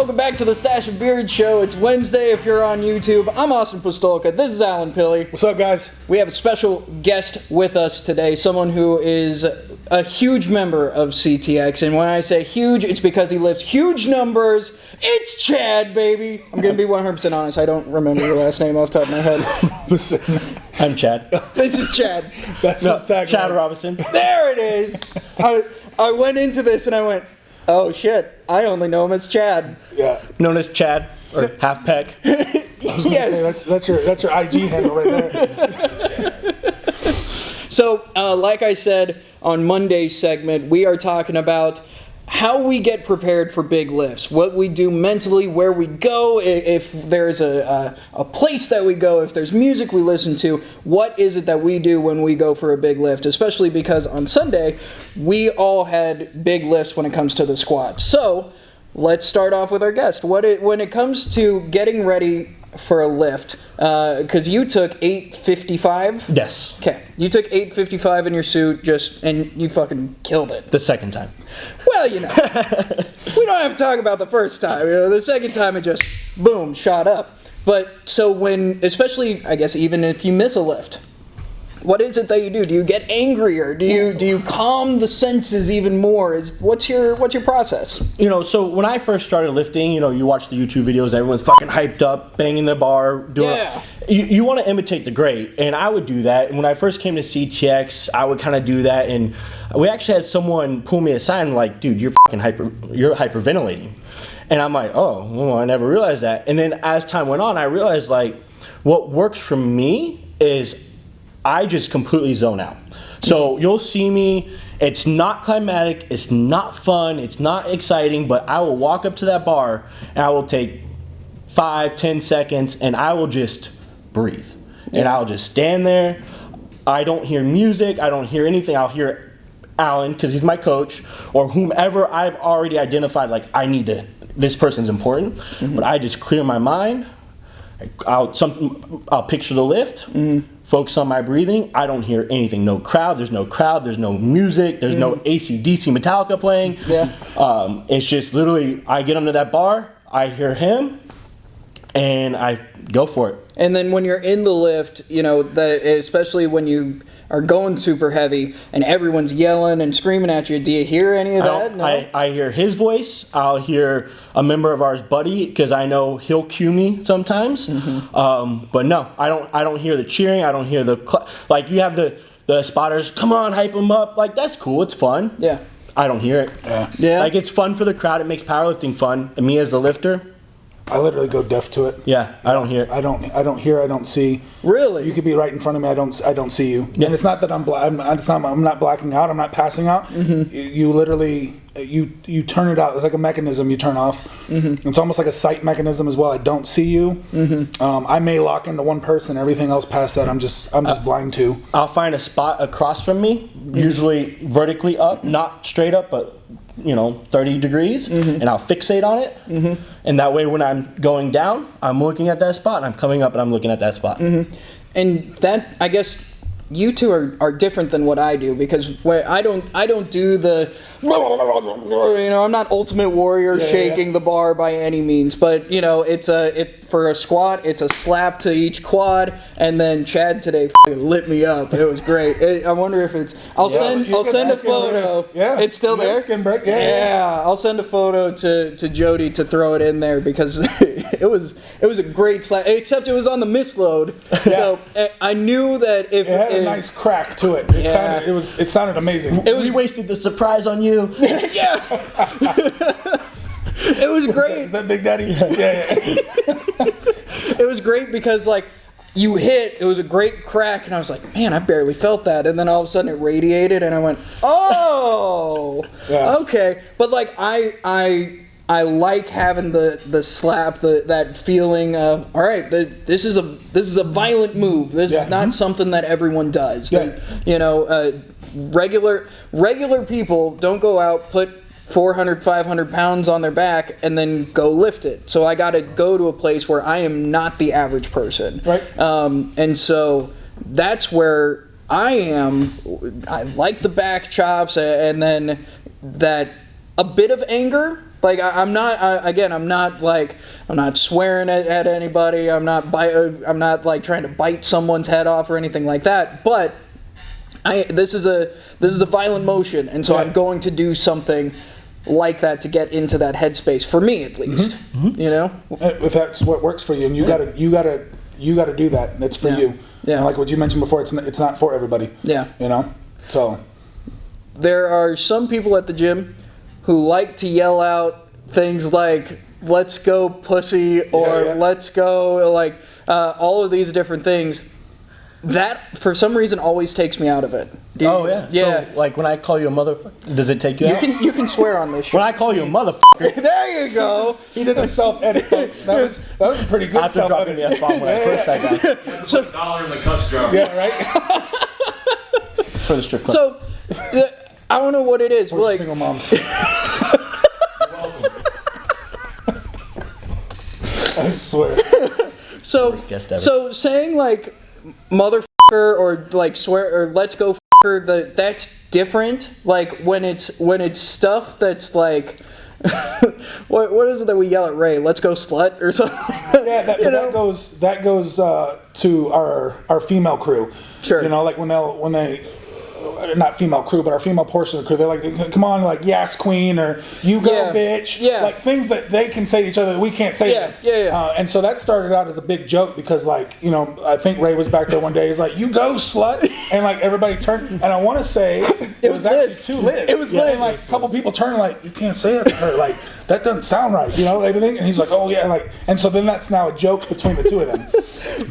welcome back to the Stache and Beard Show. It's Wednesday if you're on YouTube. I'm Austin Pistulka. This is Alan Pilley. What's up, guys? We have a special guest with us today, someone who is a huge member of CTX. And when I say huge, it's because he lifts huge numbers. It's Chad, baby. I'm going to be 100% honest. I don't remember your last name off the top of my head. Listen, I'm Chad. This is Chad. that's his tagline. Chad Robison. There it is. I went into this and I went, oh shit, I only know him as Chad. Yeah. Known as Chad, or Half Peck. Yes. That's your IG handle right there. So, like I said on Monday's segment, we are talking about how we get prepared for big lifts, what we do mentally, where we go, if there's a place that we go, if there's music we listen to, what is it that we do when we go for a big lift, especially because on Sunday, we all had big lifts when it comes to the squat. So, let's start off with our guest. When it comes to getting ready for a lift, because you took 855? Yes. Okay, you took 855 in your suit, and you fucking killed it. The second time. Well, we don't have to talk about the first time. The second time it just, boom, shot up. But, so especially, I guess, even if you miss a lift, what is it that you do? Do you get angrier? Do you calm the senses even more? What's your process? So when I first started lifting, you watch the YouTube videos, everyone's fucking hyped up, banging the bar, doing you want to imitate the great, and I would do that. And when I first came to CTX, I would kind of do that, and we actually had someone pull me aside and like, dude, you're hyperventilating. And I'm like, oh, well, I never realized that. And then as time went on, I realized like what works for me is I just completely zone out. So you'll see me, it's not climatic, it's not fun, it's not exciting, but I will walk up to that bar and I will take 5-10 seconds and I will just breathe. And I'll just stand there. I don't hear music, I don't hear anything. I'll hear Alan, because he's my coach, or whomever I've already identified, like this person's important, but I just clear my mind. I'll picture the lift. Focus on my breathing. I don't hear anything. No crowd. There's no music. There's no AC/DC Metallica playing. It's just literally, I get under that bar, I hear him, and I go for it. And then when you're in the lift, especially when you are going super heavy and everyone's yelling and screaming at you, do you hear any of that? No? I hear his voice. I'll hear a member of ours, Buddy, because I know he'll cue me sometimes. But no, I don't hear the cheering. I don't hear like you have the spotters, come on, hype them up. Like, that's cool. It's fun. Yeah. I don't hear it. Yeah. Like, it's fun for the crowd. It makes powerlifting fun. And me as the lifter, I literally go deaf to it. Yeah, I don't hear. I don't hear. I don't see. Really? You could be right in front of me. I don't see you. Yeah. And it's not that I'm not blacking out. I'm not passing out. You literally you turn it out. It's like a mechanism you turn off. It's almost like a sight mechanism as well. I don't see you. I may lock into one person. Everything else past that, I'm just blind to. I'll find a spot across from me, usually vertically up, not straight up, but 30 degrees, and I'll fixate on it. And that way when I'm going down, I'm looking at that spot, and I'm coming up and I'm looking at that spot. And that, I guess, you two are different than what I do, because I don't do the, I'm not Ultimate Warrior shaking the bar by any means, but for a squat, it's a slap to each quad, and then Chad today lit me up. It was great. I wonder if it's. I'll send a photo. Yeah, it's still there. Skin break. Yeah. I'll send a photo to Jody to throw it in there, because it was a great slap. Except it was on the misload, so I knew that if it had a nice crack to it. It sounded amazing. We wasted the surprise on you. It was great. Is that Big Daddy? Yeah. It was great because you hit, it was a great crack, and I was like, man, I barely felt that. And then all of a sudden it radiated, and I went, oh, okay. But I like having the slap, that feeling of, all right, this is a violent move. This is not something that everyone does. Regular people don't go out, put 400, 500 pounds on their back and then go lift it. So I got to go to a place where I am not the average person. Right. And so that's where I am. I like the back chops, and then that a bit of anger, Like I'm not again. I'm not swearing at anybody. I'm not like trying to bite someone's head off or anything like that. But this is a violent motion, and so I'm going to do something like that to get into that headspace, for me at least. You know, if that's what works for you, and you gotta do that. And it's for you. Yeah. And like what you mentioned before, it's not for everybody. Yeah. You know, so there are some people at the gym who like to yell out things like "Let's go, pussy," or "Let's go," like all of these different things. That, for some reason, always takes me out of it. Yeah. Yeah. So, like, when I call you a motherfucker, does it take you out? You can swear on this shit. When I call you a motherfucker, There you go. he did a self-edit, folks. That was a pretty good after dropping self-edit. the F-bomb when I first said that. So $1 in the cuss drop. Yeah, right. For the strip club. So, I don't know what it is. For Like, single moms. You're welcome. I swear. guest ever. so saying like motherfucker or like swear or let's go fucker, that's different. Like when it's stuff that's like what is it that we yell at Ray? Let's go slut or something. Yeah, that goes to our female crew. Sure. You know, like when they not female crew, but our female portion of the crew, they're like, come on, like, yes, queen, or you go, Yeah. bitch. Yeah. Like, things that they can say to each other that we can't say. Yeah, yeah. And so that started out as a big joke because, like, you know, I think Ray was back there one day. He's like, you go, slut. And, like, everybody turned. And I want to say it was actually Liz. to Liz. It was Yeah, Liz. And, like, a couple people turned, like, you can't say it to her. Like, that doesn't sound right, you know, everything. And he's like, oh, yeah. And so then that's now a joke between the two of them.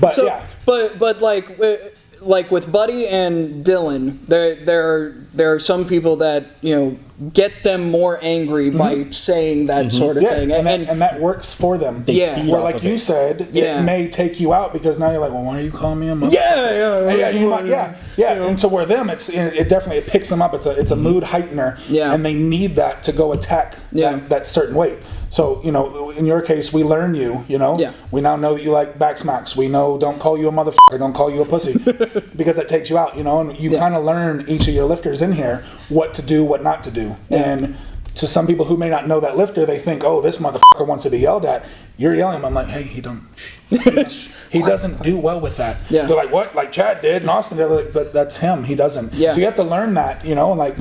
But, So, yeah. but like with Buddy and Dylan, there are some people that, you know, get them more angry by saying that sort of Yeah, thing. and that works for them. Yeah. feed Where, off like of you it. said, Yeah. it may take you out because now you're like, well, why are you calling me a motherfucker? Yeah. And so where them, it definitely picks them up. It's a mood heightener. Yeah. And they need that to go attack that certain weight. So, you know, in your case, we learn you know. Yeah. We now know that you like back smacks. We know don't call you a motherfucker, don't call you a pussy. Because that takes you out, you know. And you kind of learn, each of your lifters in here, what to do, what not to do. Yeah. And to some people who may not know that lifter, they think, oh, this motherfucker wants to be yelled at. You're yelling him. I'm like, hey, he doesn't do well with that. Yeah. They're like, what? Like Chad did and Austin did. Like, but that's him. He doesn't. Yeah. So you have to learn that, you know, and like,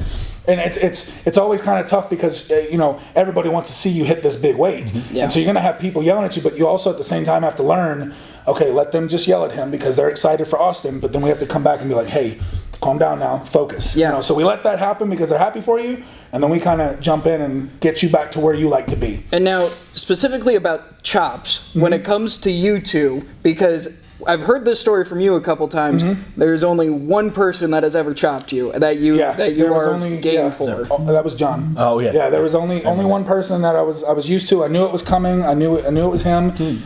and it's always kind of tough because, you know, everybody wants to see you hit this big weight. Yeah. And so you're going to have people yelling at you, but you also at the same time have to learn, okay, let them just yell at him because they're excited for Austin. But then we have to come back and be like, hey, calm down now, focus. Yeah. You know, so we let that happen because they're happy for you. And then we kind of jump in and get you back to where you like to be. And now, specifically about chops, when it comes to you two, because I've heard this story from you a couple times, there's only one person that has ever chopped you, that you there was are game for. Oh, that was John. Oh, yeah. Yeah, there was only one person that I was used to. I knew it was coming. I knew it was him.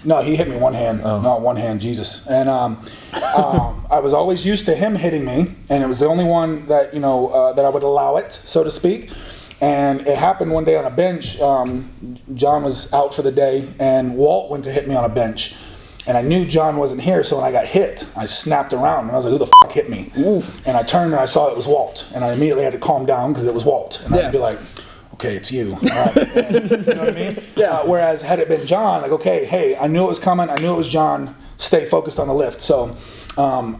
No, he hit me one hand. Not one hand, Jesus. And I was always used to him hitting me, and it was the only one that, you know, that I would allow it, so to speak. And it happened one day on a bench. John was out for the day, and Walt went to hit me on a bench. And I knew John wasn't here, so when I got hit, I snapped around, and I was like, who the fuck hit me? Ooh. And I turned, and I saw it was Walt. And I immediately had to calm down, because it was Walt. And I'd be like, okay, it's you. All right. And, you know what I mean? Yeah. Whereas had it been John, like, okay, hey, I knew it was coming. I knew it was John. Stay focused on the lift. So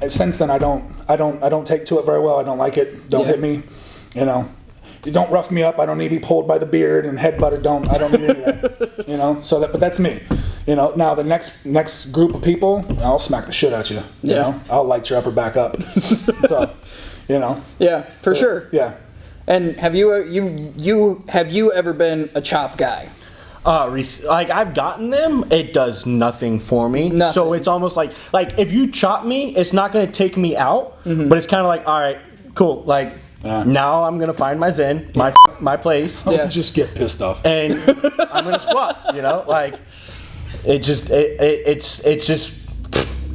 since then, I don't take to it very well. I don't like it. Don't hit me. You know, you don't rough me up. I don't need to be pulled by the beard and headbutted. I don't need any of that. You know. So but that's me. You know. Now the next group of people, I'll smack the shit out you. You know. I'll light your upper back up. So, you know. Yeah, for sure. Yeah. And have you ever been a chop guy? Like I've gotten them, it does nothing for me. Nothing. So it's almost like if you chop me, it's not going to take me out, but it's kind of like, all right, cool. Like now I'm going to find my zen, my place. Yeah. Just get pissed off. And I'm going to squat. You know, like it's just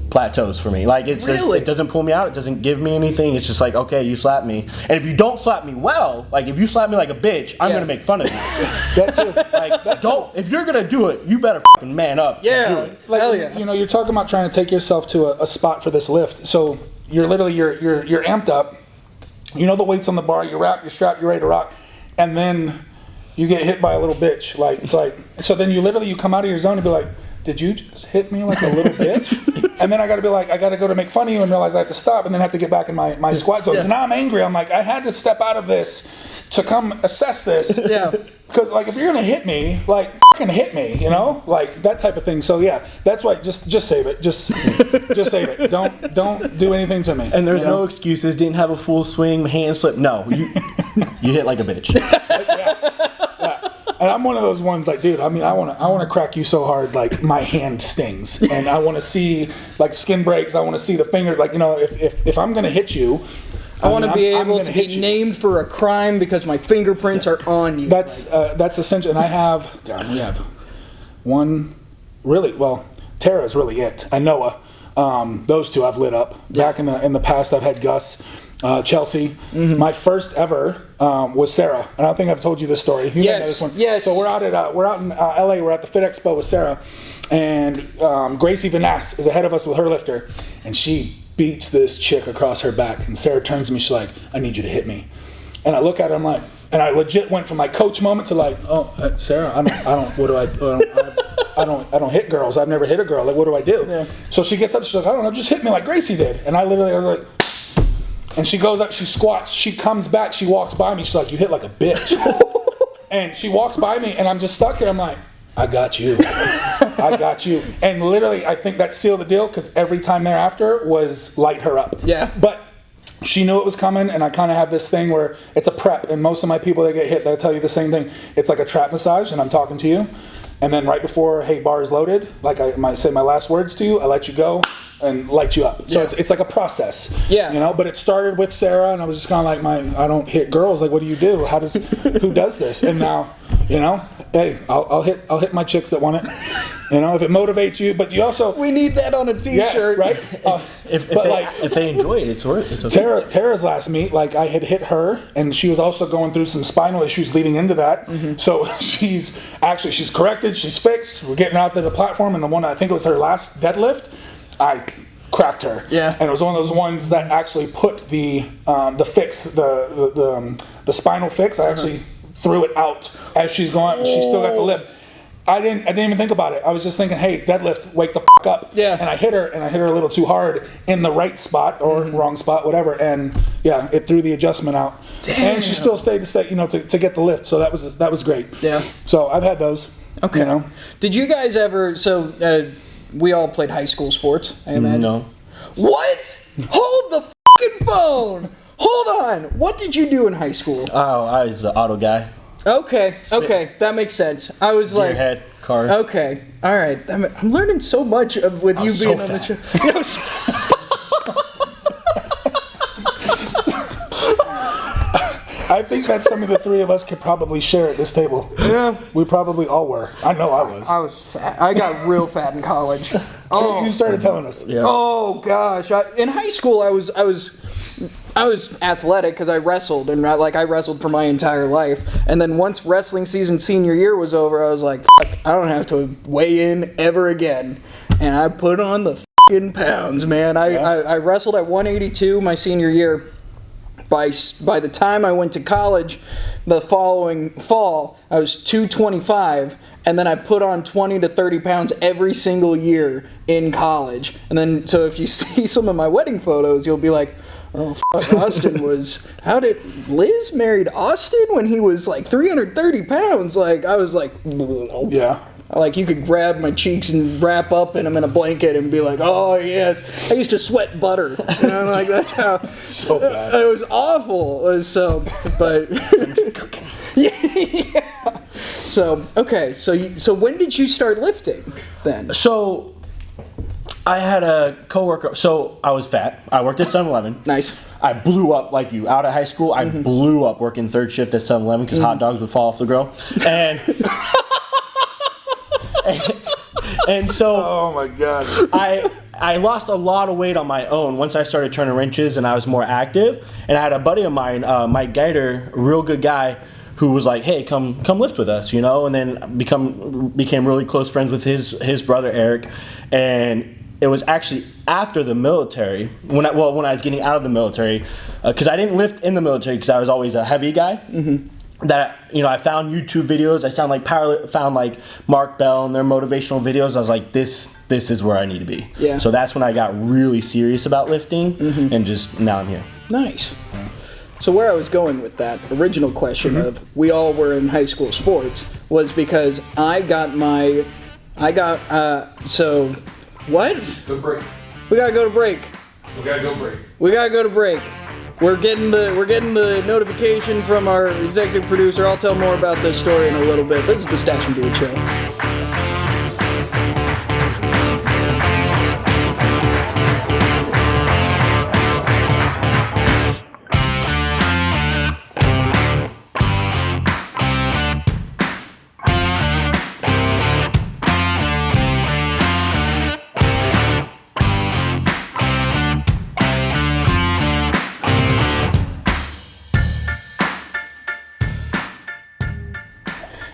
plateaus for me. Like it's Really? it doesn't pull me out. It doesn't give me anything. It's just like, okay, you slap me, and if you don't slap me well, like if you slap me like a bitch, I'm gonna make fun of you. That too. Like don't. If you're gonna do it, you better fucking man up. Yeah. And do it. Like, Hell yeah. You know, you're talking about trying to take yourself to a spot for this lift. So you're literally you're amped up. You know the weights on the bar. You're wrapped. You're strapped. You're ready to rock. And then you get hit by a little bitch. Like, it's like, so then you come out of your zone and be like, did you just hit me like a little bitch? And then I got to be like, I got to go to make fun of you and realize I have to stop and then have to get back in my squat zone. So now I'm angry. I'm like, I had to step out of this to come assess this. Yeah. Because like, if you're gonna hit me, like fucking hit me, you know, like that type of thing. So yeah, that's why just save it. Just save it. Don't do anything to me. And there's no excuses. Didn't have a full swing, hand slip. No, you hit like a bitch. And I'm one of those ones like, dude, I mean, I want to crack you so hard, like my hand stings, and I want to see like skin breaks. I want to see the fingers, like, you know, if I'm gonna hit you, I want to be able to be named for a crime because my fingerprints are on you. That's essential. And we have one really, well, Tara's really it, and Noah. Those two I've lit up. Back in the past, I've had Gus. Chelsea. My first ever was Sarah, and I don't think I've told you this story. You know this one. Yes. So we're out in LA. We're at the Fit Expo with Sarah, and Gracie Vanasse is ahead of us with her lifter, and she beats this chick across her back. And Sarah turns to me. She's like, "I need you to hit me." And I look at her. I'm like, and I legit went from like coach moment to like, "Oh, Sarah, I don't. What do I don't hit girls. I've never hit a girl. Like, what do I do?" Yeah. So she gets up. She's like, "I don't know. Just hit me like Gracie did." And I was like. And she goes up, she squats, she comes back, she walks by me, she's like, "You hit like a bitch." And she walks by me, and I'm just stuck here. I'm like, "I got you. I got you." And literally, I think that sealed the deal, because every time thereafter was light her up. Yeah. But she knew it was coming, and I kind of have this thing where it's a prep, and most of my people that get hit, they'll tell you the same thing. It's like a trap massage, and I'm talking to you. And then right before, "Hey, bar is loaded," like I might say my last words to you, I let you go and light you up. So it's like a process. Yeah. You know, but it started with Sarah, and I was just kind of like, I don't hit girls. Like, what do you do? Who does this? And now, you know, hey, I'll hit my chicks that want it. You know, if it motivates you, but you also, we need that on a t-shirt. Yeah, right? If they enjoy it, it's worth it. It's okay. Tara's last meet, like I had hit her, and she was also going through some spinal issues leading into that. So she's corrected, she's fixed. We're getting out to the platform, and the one, I think it was her last deadlift, I cracked her. Yeah. And it was one of those ones that actually put the fix, the spinal fix. I actually threw it out as she's going, and she still got the lift. I didn't even think about it. I was just thinking, hey, deadlift, wake the fuck up. Yeah. And I hit her a little too hard in the right spot or wrong spot, whatever. And yeah, it threw the adjustment out. Damn. And she still stayed to stay, you know, to get the lift. So that was great. Yeah. So I've had those. Okay. You know. Did you guys ever? So we all played high school sports, I imagine. No. What? Hold the fucking phone. Hold on. What did you do in high school? Oh, I was the auto guy. Okay, that makes sense. I was like, Gearhead, car. Okay, all right. I'm learning so much with you being on the show. I think that some of the three of us could probably share at this table. Yeah, we probably all were. I know I was. I was fat. I got real fat in college. Oh, you started telling us. Yeah. Oh gosh, in high school I was athletic because I wrestled, and I wrestled for my entire life. And then once wrestling season senior year was over, I was like, fuck, I don't have to weigh in ever again. And I put on the fucking pounds, man. I wrestled at 182 my senior year. By the time I went to college, the following fall, I was 225, and then I put on 20 to 30 pounds every single year in college. And then, so if you see some of my wedding photos, you'll be like, oh, fuck, Austin was... How did... Liz married Austin when he was like 330 pounds? Like, I was like... Yeah. Like, you could grab my cheeks and wrap up in them in a blanket and be like, oh, yes. I used to sweat butter. You know, like, that's how... So bad. It was awful. It was so... But... yeah. So, okay. So when did you start lifting, then? So... I had a coworker, so I was fat. I worked at 7-Eleven. Nice. I blew up like you. Out of high school, I blew up working third shift at 7-Eleven because hot dogs would fall off the grill. And and so oh my god. I lost a lot of weight on my own once I started turning wrenches and I was more active. And I had a buddy of mine, Mike Geiter, a real good guy, who was like, hey, come lift with us, you know, and then became really close friends with his brother Eric. And it was actually after the military, when I was getting out of the military, because I didn't lift in the military because I was always a heavy guy. that I found YouTube videos. I found like Mark Bell and their motivational videos. I was like, this is where I need to be. Yeah. So that's when I got really serious about lifting, and just now I'm here. Nice. So where I was going with that original question of we all were in high school sports was because so what? Go break. We gotta go to break. We gotta go break. We gotta go to break. We're getting the notification from our executive producer. I'll tell more about this story in a little bit. This is the Stache and Dude Show.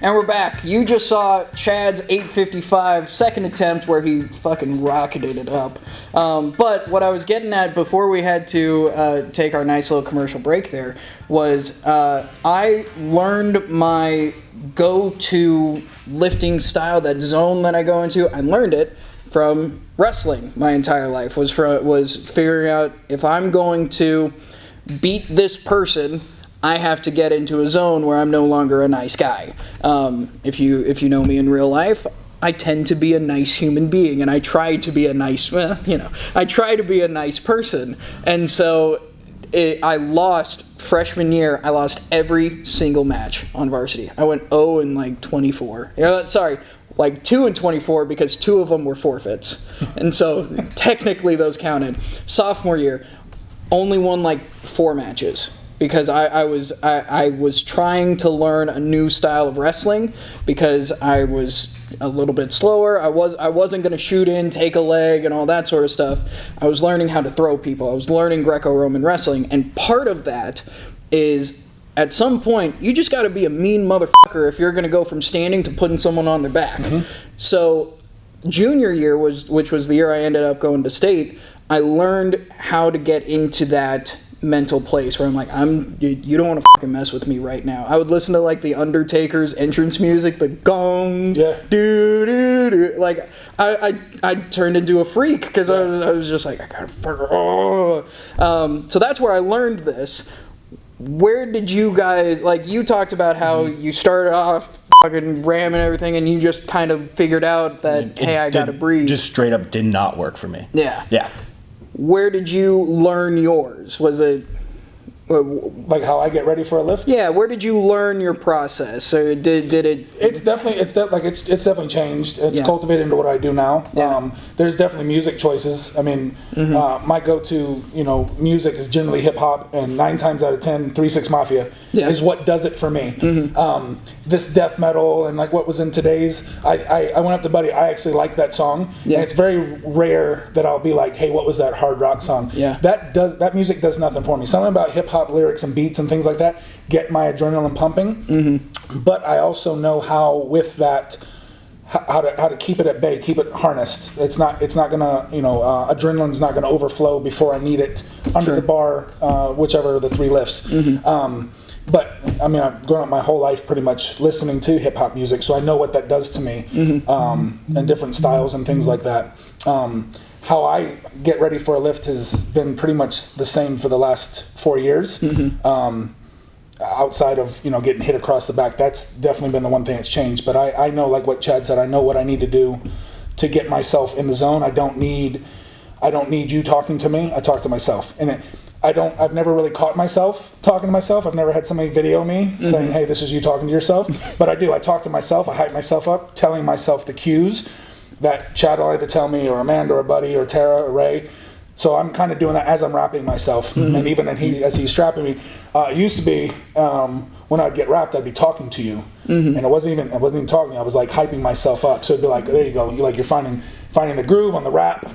And we're back. You just saw Chad's 8:55 second attempt where he fucking rocketed it up. But what I was getting at before we had to take our nice little commercial break there was I learned my go-to lifting style, that zone that I go into. I learned it from wrestling my entire life. Was figuring out if I'm going to beat this person, I have to get into a zone where I'm no longer a nice guy. If you know me in real life, I tend to be a nice human being, and I try to be a nice, I try to be a nice person. And so I lost freshman year. I lost every single match on varsity. I went 0 and 24. Sorry. 2 and 24 because 2 of them were forfeits. And so technically those counted. Sophomore year, only won 4 matches. Because I was trying to learn a new style of wrestling because I was a little bit slower. I wasn't going to shoot in, take a leg, and all that sort of stuff. I was learning how to throw people. I was learning Greco-Roman wrestling, and part of that is at some point you just got to be a mean motherfucker if you're going to go from standing to putting someone on their back. So junior year which was the year I ended up going to state. I learned how to get into that mental place where I'm like, you don't want to fucking mess with me right now. I would listen to the Undertaker's entrance music, the gong, doo doo doo. I turned into a freak because I was just like, I gotta fucking. So that's where I learned this. Where did you guys you talked about how you started off fucking ramming everything and you just kind of figured out that I gotta breathe. Just straight up did not work for me. Yeah. Where did you learn yours? Was it how I get ready for a lift? Yeah, where did you learn your process? Or did it? It's definitely changed. It's cultivated into what I do now. Yeah. There's definitely music choices. I mean, my go-to music is generally hip hop, and 9 times out of 10, 3 6 Mafia is what does it for me. This death metal and what was in today's. I went up to Buddy. I actually like that song, and it's very rare that I'll be like, hey, what was that hard rock song? Yeah. That music does nothing for me. Something about hip hop lyrics and beats and things like that get my adrenaline pumping. But I also know how with that how to keep it at bay, keep it harnessed. It's not gonna adrenaline's not gonna overflow before I need it under the bar, whichever of the 3 lifts. But I mean, I've grown up my whole life pretty much listening to hip hop music, so I know what that does to me, and different styles and things like that. How I get ready for a lift has been pretty much the same for the last 4 years. Outside of getting hit across the back, that's definitely been the one thing that's changed. But I know, like what Chad said, I know what I need to do to get myself in the zone. I don't need you talking to me. I talk to myself, and I've never really caught myself talking to myself. I've never had somebody video me saying, "Hey, this is you talking to yourself." But I do. I talk to myself. I hype myself up, telling myself the cues that Chad will either tell me, or Amanda, or Buddy, or Tara, or Ray. So I'm kind of doing that as I'm wrapping myself, and even as he's strapping me. It used to be when I'd get wrapped, I'd be talking to you, and I wasn't even talking. I was hyping myself up. So it'd be like, there you go. You're finding the groove on the wrap,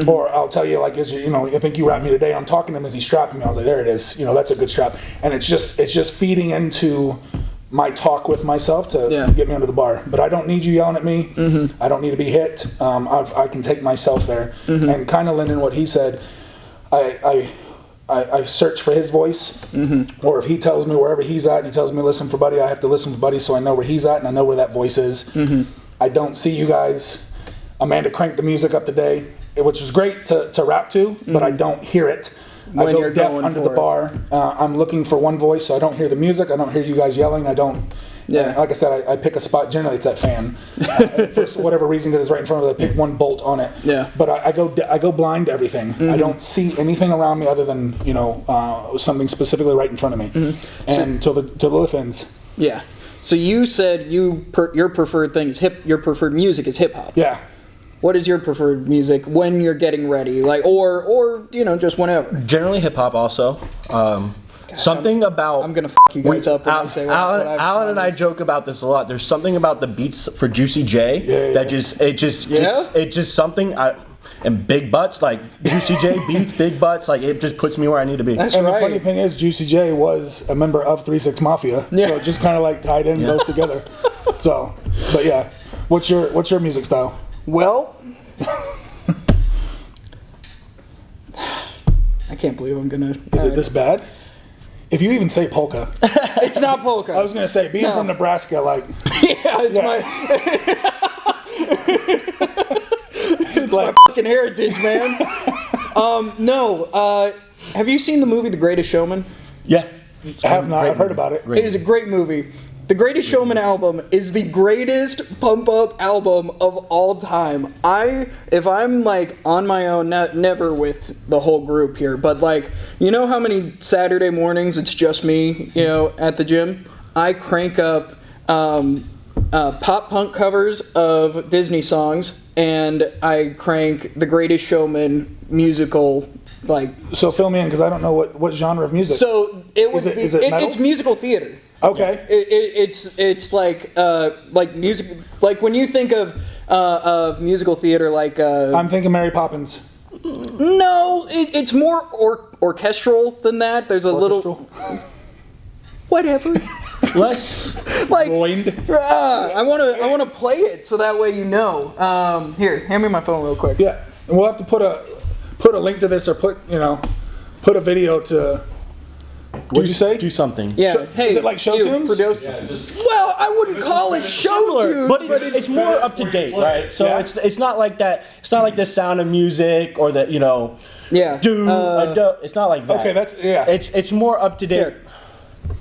Or I'll tell you I think you wrapped me today. I'm talking to him as he's strapping me. I was like, there it is. That's a good strap, and it's just feeding into my talk with myself to get me under the bar. But I don't need you yelling at me. I don't need to be hit. I can take myself there. And kind of lending what he said, I search for his voice, or if he tells me wherever he's at, and he tells me listen for Buddy, I have to listen for Buddy so I know where he's at and I know where that voice is. I don't see you guys. Amanda cranked the music up today, which is great to rap to, but I don't hear it. When I go you're deaf going under for the bar. I'm looking for one voice, so I don't hear the music. I don't hear you guys yelling. I don't. Yeah. Like I said, I pick a spot. Generally, it's that fan. For whatever reason, because it's right in front of it, I pick one bolt on it. Yeah. But I go blind to everything. I don't see anything around me other than something specifically right in front of me. And till the lift ends. Yeah. So you said your preferred thing is your preferred music is hip hop. Yeah. What is your preferred music when you're getting ready, like, or just whenever? Generally hip hop also. Something about I'm gonna you guys up when I say what Alan and I joke about this a lot. There's something about the beats for Juicy J that just something. And big butts, like Juicy J beats, big butts, like it just puts me where I need to be. That's And right. the funny thing is, Juicy J was a member of 3-6 Mafia, so it just kind of like tied in both together. So, but yeah, what's your music style? Well, I can't believe I'm gonna. Is it this bad? If you even say polka, It's not polka. I was gonna say being from Nebraska, like it's my it's my fucking heritage, man. No. Have you seen the movie The Greatest Showman? Yeah. I have not. I've heard about it. It is a great movie. The Greatest Showman album is the greatest pump up album of all time. If I'm like on my own, never with the whole group here, but like, you know how many Saturday mornings it's just me, at the gym? I crank up pop punk covers of Disney songs, and I crank The Greatest Showman musical, like. So fill me in, because I don't know what genre of music. So it would Is it metal? it's musical theater. Okay. It's like music, like when you think of musical theater, like I'm thinking Mary Poppins. no, it's more orchestral than that. There's a little whatever. Let's. Like Joined. I want to play it so that way you know. Here, hand me my phone real quick. Yeah, and we'll have to put a link to this, or put a video to. What'd you say? Do something. Yeah. Is it like show you, tunes? Yeah, just Well, I wouldn't call it show tunes, But it's more up to date, right? So Yeah. it's not like that. It's not like the Sound of Music or the yeah. It's not like that. Okay, It's more up to date. Here.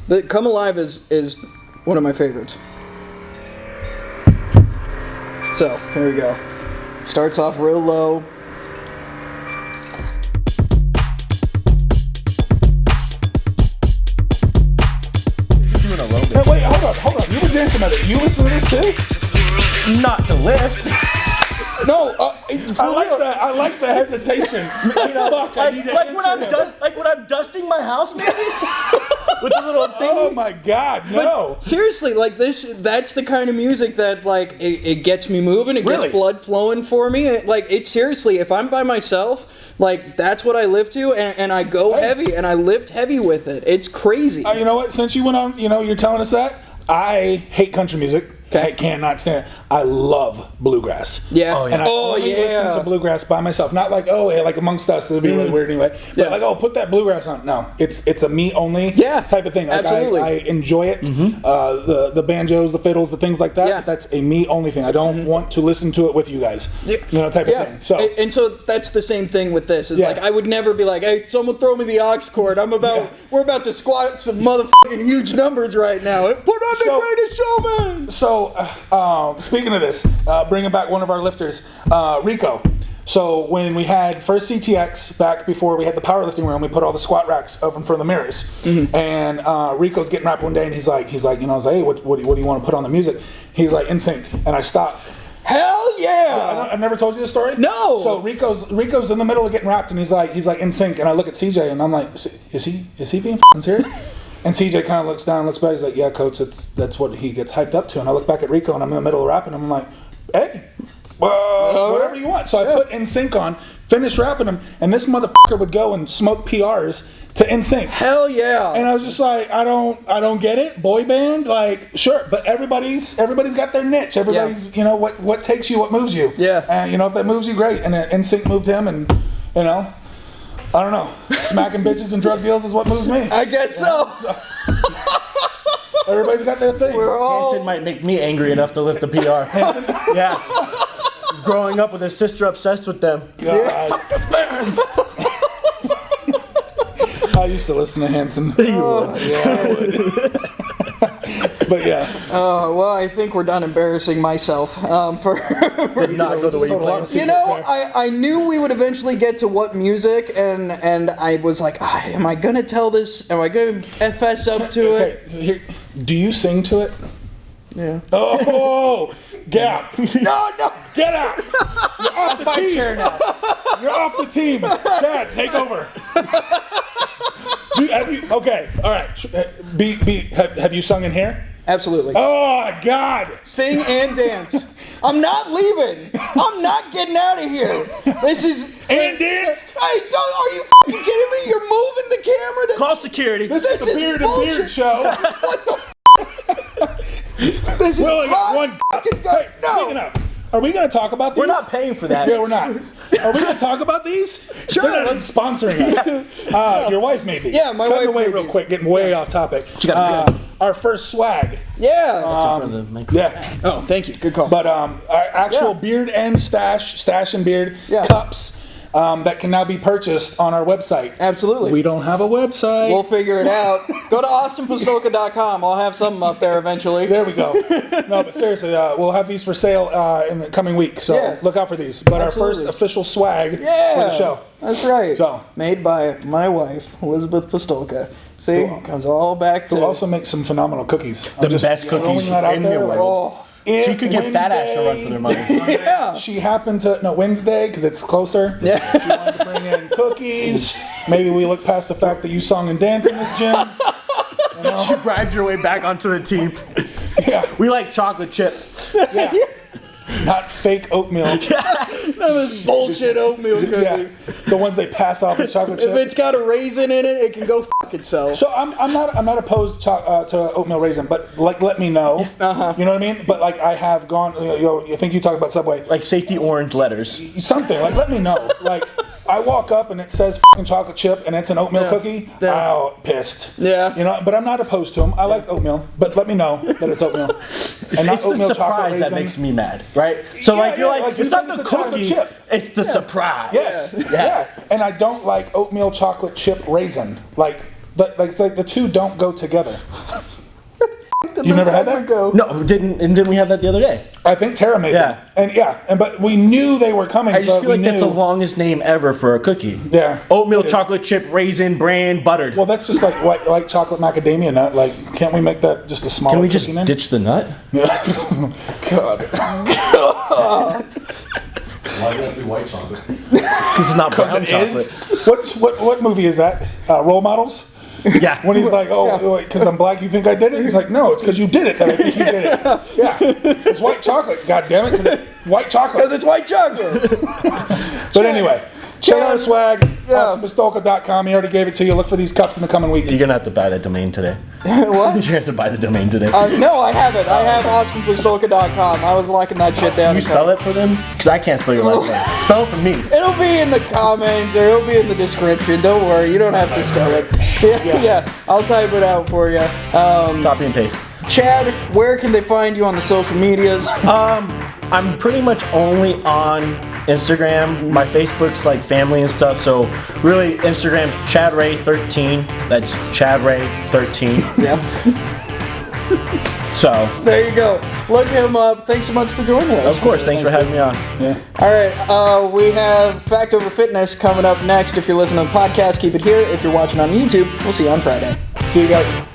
The Come Alive is one of my favorites. So, here we go. Starts off real low. Hey, wait, hold on. You were dancing at it. You listen to this too? Not to lift. No, I like the hesitation. Fuck, I need to answer him. When I'm dusting my house, maybe with the little thing. Oh my God, no. seriously, like that's the kind of music that like it gets me moving, it Really? gets blood flowing for me. It seriously, if I'm by myself, like that's what I live to, and I go heavy and I lift heavy with it. It's crazy. You know what? Since you went on, you're telling us that. I hate country music. I cannot stand it. I love bluegrass. Yeah. Oh, yeah. And I only listen to bluegrass by myself. Not like, like amongst us, it'll be really weird anyway. But like, put that bluegrass on. No, it's a me only type of thing. Like, absolutely. I enjoy it. The banjos, the fiddles, the things like that. Yeah. But that's a me only thing. I don't want to listen to it with you guys. Type of thing. So and so that's the same thing with this. Is like I would never be like, hey, someone throw me the aux cord. We're about to squat some motherfucking huge numbers right now. Put on the Greatest Showman. So, speaking of this, bringing back one of our lifters, Rico. So when we had first CTX back before we had the powerlifting room, we put all the squat racks up in front of the mirrors. And Rico's getting wrapped one day, and he's like, I was like, hey, what do you want to put on the music? He's like, NSYNC, and I stopped. Hell yeah! I never told you the story. No. So Rico's in the middle of getting wrapped, and he's like NSYNC, and I look at CJ, and I'm like, is he being f***ing serious? And CJ kind of looks down and looks back. He's like, yeah, coach, that's what he gets hyped up to. And I look back at Rico, and I'm in the middle of rapping. And I'm like, hey, whatever you want. So I put NSYNC on, finished rapping him, and this motherfucker would go and smoke PRs to NSYNC. Hell yeah! And I was just like, I don't get it. Boy band, like, sure, but everybody's got their niche. Everybody's, what takes you, what moves you. Yeah. And if that moves you, great. And NSYNC moved him, and I don't know. Smacking bitches and drug deals is what moves me. I guess so. Everybody's got their thing. We're all. Hanson might make me angry enough to lift a PR. Hanson? Yeah. Growing up with a sister obsessed with them. God. I used to listen to Hanson. You would. Yeah, I would. But yeah. Well, I think we're done embarrassing myself for. Did not go the way you planned. You know, I knew we would eventually get to what music, and I was like, am I gonna tell this? Am I gonna fess up to it? Okay, here, do you sing to it? Yeah. Oh, gap. No. Get out. You're off the team. You're off the team. Chad, take over. Okay, all right. Have you sung in here? Absolutely. Oh, God. Sing and dance. I'm not leaving. I'm not getting out of here. This is. And danced? Are you fucking kidding me? You're moving the camera to. Call security. This is the Beard and bullshit. Beard show. What the? This is We only got hot one. fucking Hey, no. speaking of, are we going to talk about these? We're not paying for that. Yeah, we're not. Are we going to talk about these? Sure. They're not sponsoring us. Your wife may be. Yeah, my Cutting wife away may real be. quick, getting way off topic. Our first swag. Yeah. Yeah. Oh, thank you. Good call. But actual Yeah. beard and stash and beard Yeah. cups that can now be purchased on our website. Absolutely. We don't have a website. We'll figure it out. Go to austinpistulka.com. I'll have something up there eventually. There we go. No, but seriously, we'll have these for sale in the coming week. So Yeah. look out for these. But Absolutely. our first official swag Yeah. for the show. That's right. So. Made by my wife, Elizabeth Pistulka. See, it comes all back to. We'll also make some phenomenal cookies. I'm The just best throwing cookies that out in there. the world. Oh, If She could give Fat Ash a run for their money. yeah. She happened to Wednesday because it's closer. Yeah. She wanted to bring in cookies. Maybe we look past the fact that you sung and danced in this gym. She bribed your way back onto the team. Yeah. We like chocolate chip. Yeah. Not fake oatmeal. Those bullshit oatmeal cookies. Yeah. The ones they pass off as chocolate If chip. it's got a raisin in it, it can go fuck itself. So I'm not opposed to oatmeal raisin, but like let me know. Uh-huh. You know what I mean? But like I have gone. You think you talk about Subway? Like safety orange letters. Something like let me know. Like I walk up and it says fucking chocolate chip and it's an oatmeal cookie. Yeah. Oh, pissed. Yeah. You know, but I'm not opposed to them. I like oatmeal, but let me know that it's oatmeal and not It's the oatmeal chocolate surprise raisin. that makes me mad, right? So Yeah, like you're yeah, like, like it's you not think the it's a chocolate cookie, chip. it's the surprise. Yes. Yeah. And I don't like oatmeal chocolate chip raisin. Like it's like the two don't go together. You never had that? No, didn't we have that the other day? I think Tara made Yeah. them. And but we knew they were coming. I just so feel we like that's the knew. longest name ever for a cookie. Yeah. Oatmeal It is. chocolate chip raisin bran buttered. Well, that's just like white chocolate macadamia nut. Like, can't we make that just a smaller Can we just cookie name? ditch the nut? Yeah. God. Why does it have to be white chocolate? Because it's not brown It chocolate. is. What movie is that? Role Models. Yeah. When he's like, oh, because I'm black, you think I did it? He's like, no, it's because you did it that I think you did it. Yeah. It's white chocolate. God damn it, because it's white chocolate. Because it's white chocolate. But anyway, check out our swag. Yeah. AwesomePistulka.com. He already gave it to you. Look for these cups in the coming week. You're going to have to buy that domain today. What? You have to buy the domain today. No, I haven't. I have austinpistulka.com. I was locking that shit down. Can you spell it for them? Because I can't spell your last name. Spell it for me. It'll be in the comments or it'll be in the description. Don't worry. You don't have to spell it. Yeah. I'll type it out for you. Copy and paste. Chad, where can they find you on the social medias? I'm pretty much only on Instagram. My Facebook's like family and stuff. So really, Instagram's ChadRay13. That's ChadRay13. Yep. So, There you go. Look him up. Thanks so much for joining us. of course, thanks for having me on. Yeah. All right, we have Fact Over Fitness coming up next. If you're listening to the podcast, keep it here. If you're watching on YouTube, we'll see you on Friday. See you guys.